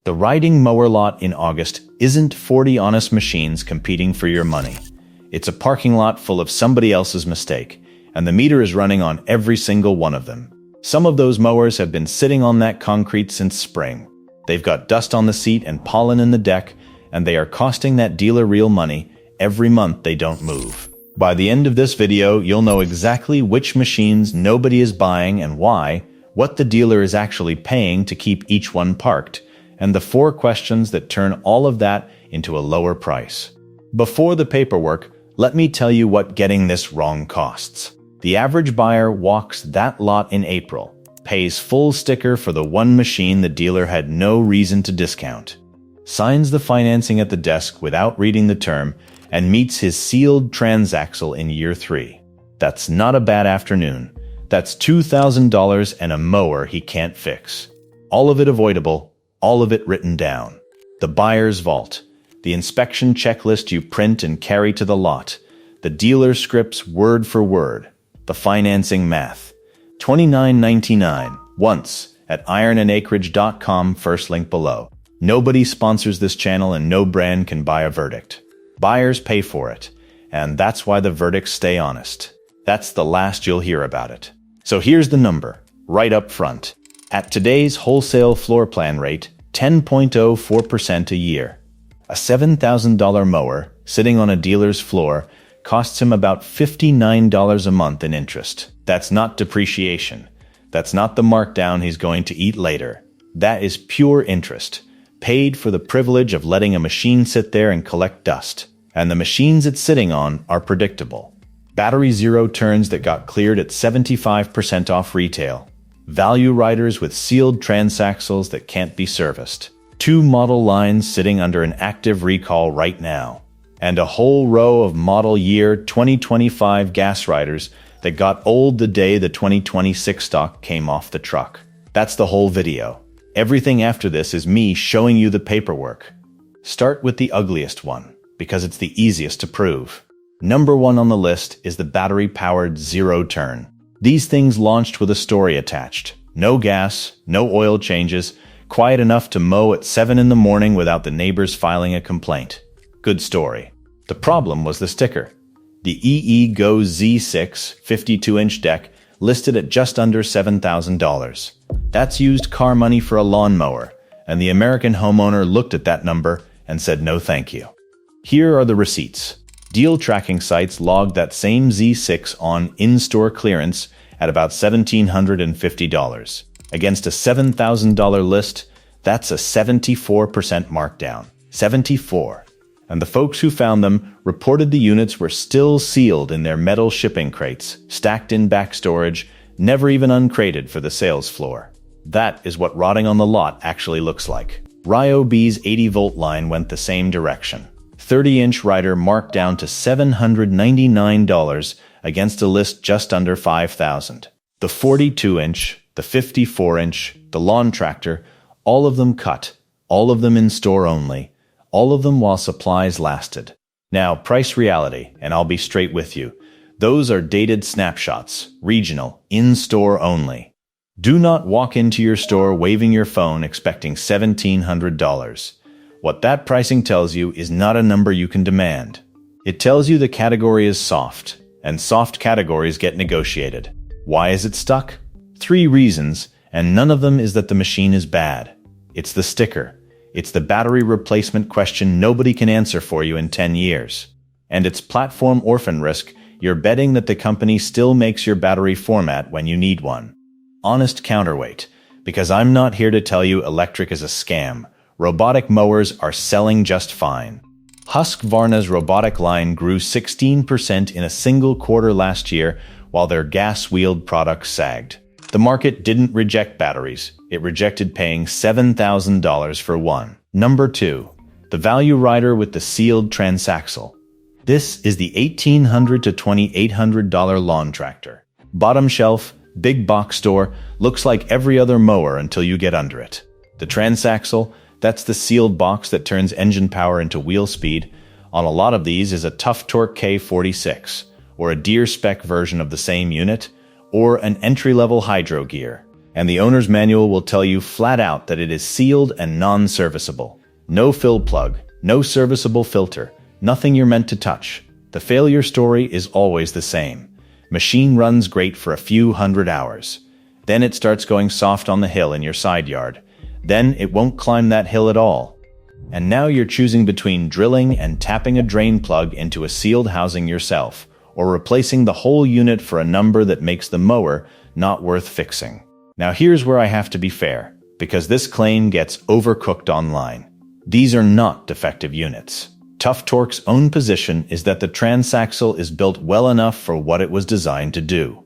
The riding mower lot in August isn't 40 honest machines competing for your money. It's a parking lot full of somebody else's mistake, and the meter is running on every single one of them. Some of those mowers have been sitting on that concrete since spring. They've got dust on the seat and pollen in the deck, and they are costing that dealer real money every month they don't move. By the end of this video, you'll know exactly which machines nobody is buying and why, what the dealer is actually paying to keep each one parked, and the 4 questions that turn all of that into a lower price. Before the paperwork, let me tell you what getting this wrong costs. The average buyer walks that lot in April, pays full sticker for the one machine the dealer had no reason to discount, signs the financing at the desk without reading the term, and meets his sealed transaxle in year 3. That's not a bad afternoon. That's $2,000 and a mower he can't fix. All of it avoidable, all of it written down. The buyer's vault, the inspection checklist you print and carry to the lot, the dealer scripts word for word, the financing math. $29.99 once at ironandacreage.com, first link below. Nobody sponsors this channel and no brand can buy a verdict. Buyers pay for it, and that's why the verdicts stay honest. That's the last you'll hear about it. So here's the number, right up front. At today's wholesale floor plan rate, 10.04% a year. A $7,000 mower sitting on a dealer's floor costs him about $59 a month in interest. That's not depreciation. That's not the markdown he's going to eat later. That is pure interest, paid for the privilege of letting a machine sit there and collect dust. And the machines it's sitting on are predictable. Battery zero turns that got cleared at 75% off retail. Value riders with sealed transaxles that can't be serviced. 2 model lines sitting under an active recall right now. And a whole row of model year 2025 gas riders that got old the day the 2026 stock came off the truck. That's the whole video. Everything after this is me showing you the paperwork. Start with the ugliest one, because it's the easiest to prove. Number 1 on the list is the battery-powered zero turn. These things launched with a story attached. No gas, no oil changes, quiet enough to mow at 7 in the morning without the neighbors filing a complaint. Good story. The problem was the sticker. The EGO Z6 52-inch deck listed at just under $7,000. That's used car money for a lawnmower, and the American homeowner looked at that number and said no thank you. Here are the receipts. Deal tracking sites logged that same Z6 on in-store clearance at about $1,750. Against a $7,000 list, that's a 74% markdown. 74. And the folks who found them reported the units were still sealed in their metal shipping crates, stacked in back storage, never even uncrated for the sales floor. That is what rotting on the lot actually looks like. RYOBI's 80-volt line went the same direction. 30-inch rider marked down to $799 against a list just under $5,000. The 42-inch, the 54-inch, the lawn tractor, all of them cut, all of them in store only, all of them while supplies lasted. Now, price reality, and I'll be straight with you. Those are dated snapshots, regional, in-store only. Do not walk into your store waving your phone expecting $1,700. What that pricing tells you is not a number you can demand. It tells you the category is soft, and soft categories get negotiated. Why is it stuck? 3 reasons, and none of them is that the machine is bad. It's the sticker. It's the battery replacement question nobody can answer for you in 10 years. And it's platform orphan risk. You're betting that the company still makes your battery format when you need one. Honest counterweight, because I'm not here to tell you electric is a scam. Robotic mowers are selling just fine. Husqvarna's robotic line grew 16% in a single quarter last year, while their gas-wheeled products sagged. The market didn't reject batteries. It rejected paying $7,000 for one. Number 2. The value rider with the sealed transaxle. This is the $1,800 to $2,800 lawn tractor. Bottom shelf, big box store, looks like every other mower until you get under it. The transaxle, that's the sealed box that turns engine power into wheel speed. On a lot of these is a Tuff Torq K46, or a Deere spec version of the same unit, or an entry-level hydro gear. and the owner's manual will tell you flat out that it is sealed and non-serviceable. No fill plug, no serviceable filter, nothing you're meant to touch. The failure story is always the same. Machine runs great for a few hundred hours. Then it starts going soft on the hill in your side yard. Then it won't climb that hill at all. And now you're choosing between drilling and tapping a drain plug into a sealed housing yourself, or replacing the whole unit for a number that makes the mower not worth fixing. Now here's where I have to be fair, because this claim gets overcooked online. These are not defective units. Tuff Torq's own position is that the transaxle is built well enough for what it was designed to do,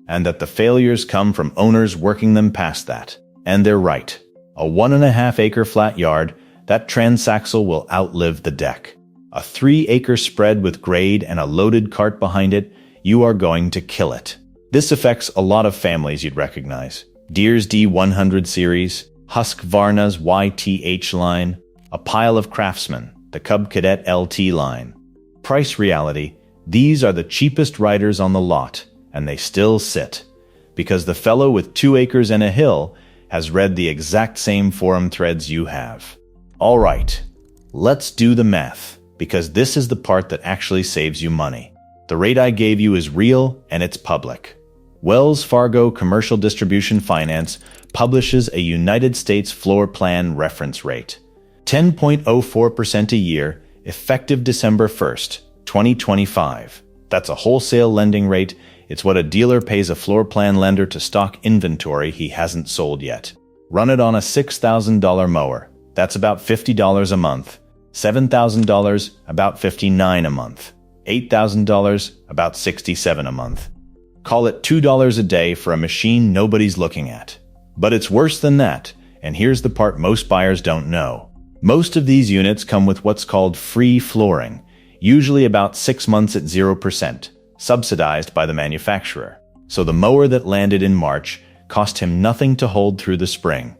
and that the failures come from owners working them past that. And they're right. A 1.5-acre flat yard, that transaxle will outlive the deck. A 3-acre spread with grade and a loaded cart behind it, you are going to kill it. This affects a lot of families you'd recognize. Deere's D100 series, Husqvarna's YTH line, a pile of Craftsman, the Cadet LT line. Price reality, these are the cheapest riders on the lot, and they still sit. Because the fellow with 2 acres and a hill has read the exact same forum threads you have. All right, let's do the math, because this is the part that actually saves you money. The rate I gave you is real and it's public. Wells Fargo Commercial Distribution Finance publishes a United States floor plan reference rate. 10.04% a year, effective December 1st, 2025. That's a wholesale lending rate. It's what a dealer pays a floor plan lender to stock inventory he hasn't sold yet. Run it on a $6,000 mower. That's about $50 a month. $7,000, about $59 a month. $8,000, about $67 a month. Call it $2 a day for a machine nobody's looking at. But it's worse than that, and here's the part most buyers don't know. Most of these units come with what's called free flooring, usually about 6 months at 0%, subsidized by the manufacturer. So the mower that landed in March cost him nothing to hold through the spring.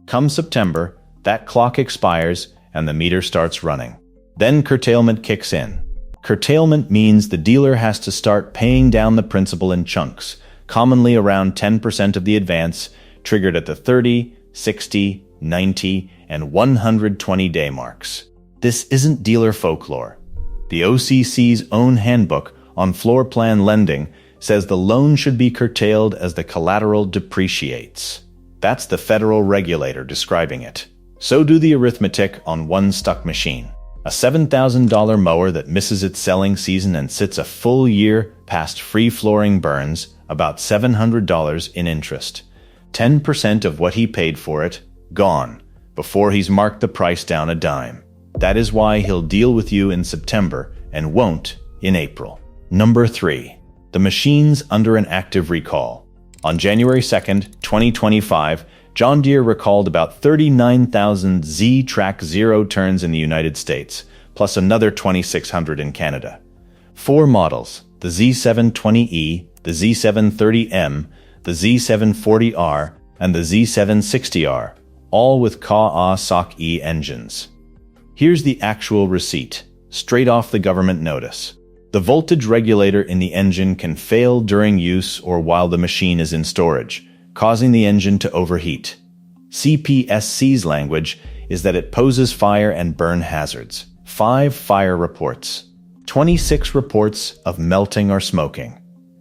Come September, that clock expires and the meter starts running. Then curtailment kicks in. Curtailment means the dealer has to start paying down the principal in chunks, commonly around 10% of the advance, triggered at the 30, 60, 90, and 120-day marks. This isn't dealer folklore. The OCC's own handbook on floor plan lending says the loan should be curtailed as the collateral depreciates. That's the federal regulator describing it. So do the arithmetic on one stuck machine. A $7,000 mower that misses its selling season and sits a full year past free flooring burns about $700 in interest. 10% of what he paid for it, gone, before he's marked the price down a dime. That is why he'll deal with you in September and won't in April. Number 3. The machine's under an active recall. On January 2nd, 2025, John Deere recalled about 39,000 ZTrak zero turns in the United States, plus another 2,600 in Canada. 4 models, the Z720E, the Z730M, the Z740R, and the Z760R, all with Kawasaki engines. Here's the actual receipt, straight off the government notice. The voltage regulator in the engine can fail during use or while the machine is in storage, causing the engine to overheat. CPSC's language is that it poses fire and burn hazards. 5 fire reports. 26 reports of melting or smoking.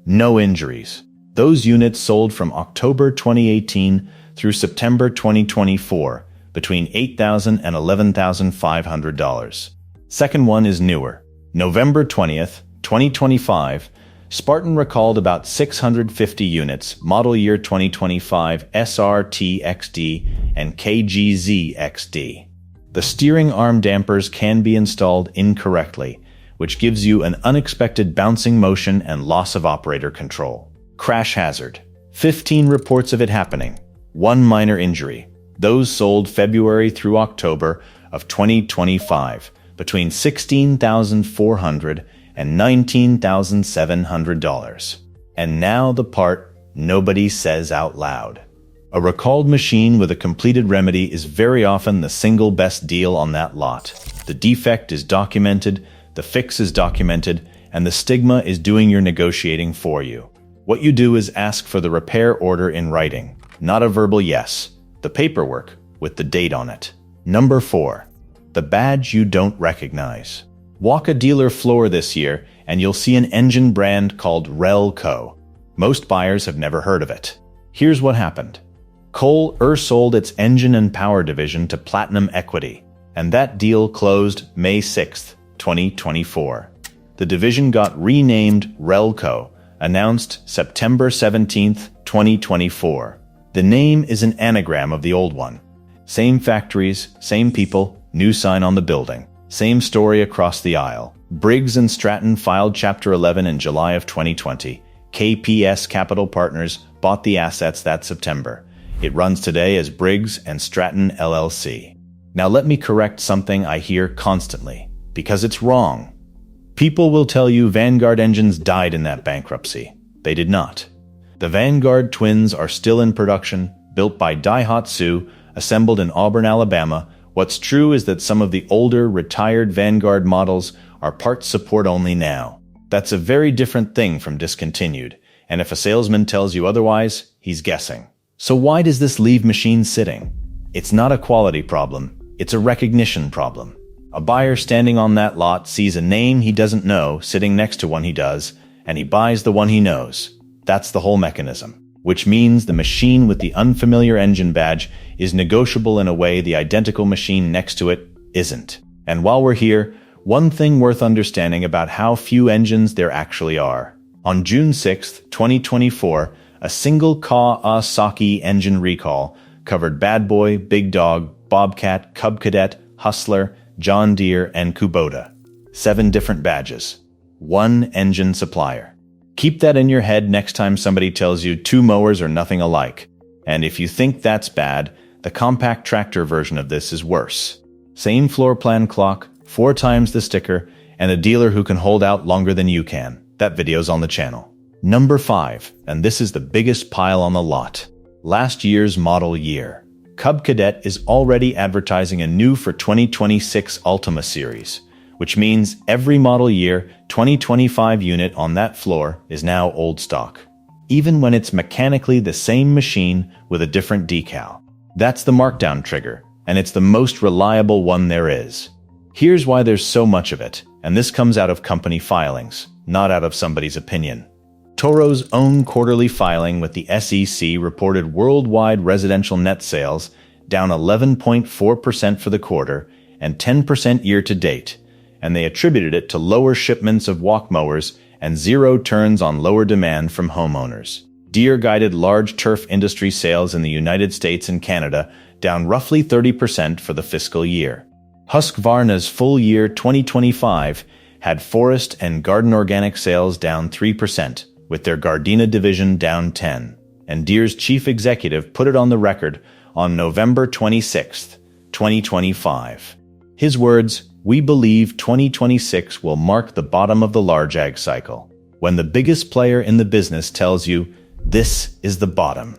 No injuries. Those units sold from October 2018 through September 2024, between $8,000 and $11,500. Second one is newer. November 20th, 2025, Spartan recalled about 650 units, model year 2025 SRT-XD and KGZ-XD. The steering arm dampers can be installed incorrectly, which gives you an unexpected bouncing motion and loss of operator control. Crash hazard. 15 reports of it happening. 1 minor injury. Those sold February through October of 2025, between $16,400 and $19,700. And now the part nobody says out loud. A recalled machine with a completed remedy is very often the single best deal on that lot. The defect is documented, the fix is documented, and the stigma is doing your negotiating for you. What you do is ask for the repair order in writing. not a verbal yes. The paperwork with the date on it. Number 4. The badge you don't recognize. Walk a dealer floor this year and you'll see an engine brand called Rehlko. Most buyers have never heard of it. Here's what happened. Kohler sold its engine and power division to Platinum Equity, and that deal closed May 6, 2024. The division got renamed Rehlko, announced September 17, 2024. The name is an anagram of the old one. Same factories, same people, new sign on the building. Same story across the aisle. Briggs Stratton filed Chapter 11 in July of 2020. KPS Capital Partners bought the assets that September. It runs today as Briggs Stratton LLC. Now let me correct something I hear constantly, because it's wrong. People will tell you Vanguard engines died in that bankruptcy. They did not. The Vanguard twins are still in production, built by Daihatsu, assembled in Auburn, Alabama. What's true is that some of the older, retired Vanguard models are parts support only now. That's a very different thing from discontinued, and if a salesman tells you otherwise, he's guessing. So why does this leave machines sitting? It's not a quality problem, it's a recognition problem. A buyer standing on that lot sees a name he doesn't know sitting next to one he does, and he buys the one he knows. That's the whole mechanism. Which means the machine with the unfamiliar engine badge is negotiable in a way the identical machine next to it isn't. And while we're here, one thing worth understanding about how few engines there actually are. On June 6, 2024, a single Kawasaki engine recall covered Bad Boy, Big Dog, Bobcat, Cub Cadet, Hustler, John Deere, and Kubota. 7 different badges. 1 engine supplier. Keep that in your head next time somebody tells you 2 mowers are nothing alike. And if you think that's bad, the compact tractor version of this is worse. Same floor plan clock, 4 times the sticker, and a dealer who can hold out longer than you can. That video's on the channel. Number 5, and this is the biggest pile on the lot. Last year's model year. Cub Cadet is already advertising a new for 2026 Ultima series, which means every model year 2025 unit on that floor is now old stock, even when it's mechanically the same machine with a different decal. That's the markdown trigger, and it's the most reliable one there is. Here's why there's so much of it, and this comes out of company filings, not out of somebody's opinion. Toro's own quarterly filing with the SEC reported worldwide residential net sales down 11.4% for the quarter and 10% year-to-date, and they attributed it to lower shipments of walk mowers and 0 turns on lower demand from homeowners. Deere guided large turf industry sales in the United States and Canada down roughly 30% for the fiscal year. Husqvarna's full year 2025 had forest and garden organic sales down 3%, with their Gardena division down 10%, and Deere's chief executive put it on the record on November 26, 2025. His words, "We believe 2026 will mark the bottom of the large ag cycle, when the biggest player in the business tells you, this is the bottom."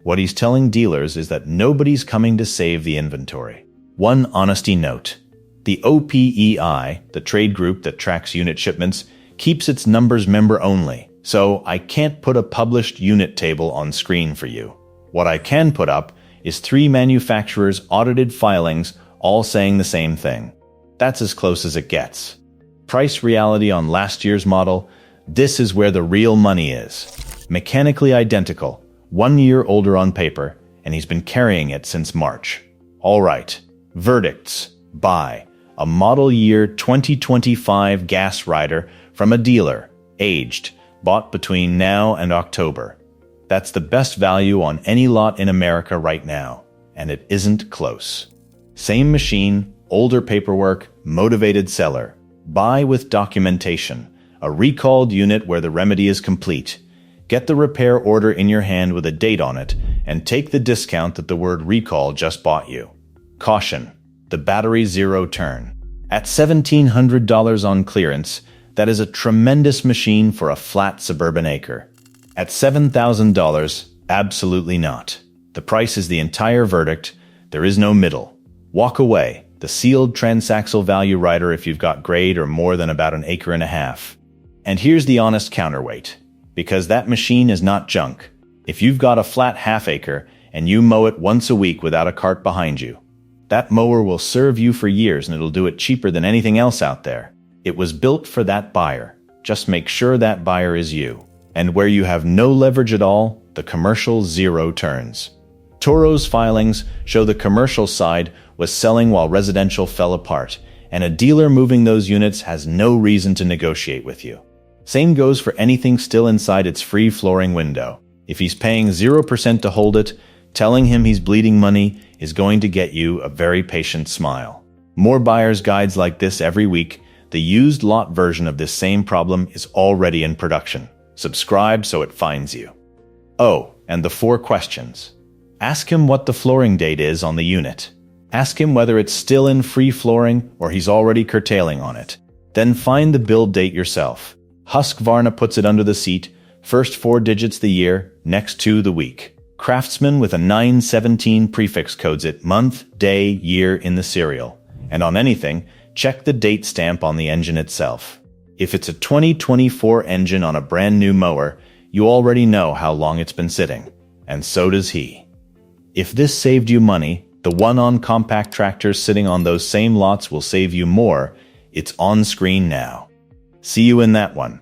What he's telling dealers is that nobody's coming to save the inventory. One honesty note. The OPEI, the trade group that tracks unit shipments, keeps its numbers member only, so I can't put a published unit table on screen for you. What I can put up is 3 manufacturers' audited filings all saying the same thing. That's as close as it gets. Price reality on last year's model, this is where the real money is. Mechanically identical, 1 year older on paper, and he's been carrying it since March. All right, verdicts. Buy a model year 2025 gas rider from a dealer, aged, bought between now and October. That's the best value on any lot in America right now, and it isn't close. Same machine, older paperwork, motivated seller. Buy with documentation. A recalled unit where the remedy is complete. Get the repair order in your hand with a date on it, and take the discount that the word recall just bought you. Caution. The battery 0 turn. At $1,700 on clearance, that is a tremendous machine for a flat suburban acre. At $7,000, absolutely not. The price is the entire verdict. There is no middle. Walk away. The sealed transaxle value rider if you've got grade or more than about an acre and a half. And here's the honest counterweight. Because that machine is not junk. If you've got a flat half-acre and you mow it once a week without a cart behind you, that mower will serve you for years and it'll do it cheaper than anything else out there. It was built for that buyer. Just make sure that buyer is you. And where you have no leverage at all, the commercial zero turns. Toro's filings show the commercial side was selling while residential fell apart, and a dealer moving those units has no reason to negotiate with you. Same goes for anything still inside its free flooring window. If he's paying 0% to hold it, telling him he's bleeding money is going to get you a very patient smile. More buyer's guides like this every week. The used lot version of this same problem is already in production. Subscribe so it finds you. Oh, and the 4 questions. Ask him what the flooring date is on the unit. Ask him whether it's still in free flooring or he's already curtailing on it. Then find the build date yourself. Husqvarna puts it under the seat, first 4 digits the year, next 2 the week. Craftsman with a 917 prefix codes it month, day, year in the serial. And on anything, check the date stamp on the engine itself. If it's a 2024 engine on a brand new mower, you already know how long it's been sitting. And so does he. If this saved you money, the one on compact tractors sitting on those same lots will save you more. It's on screen now. See you in that one.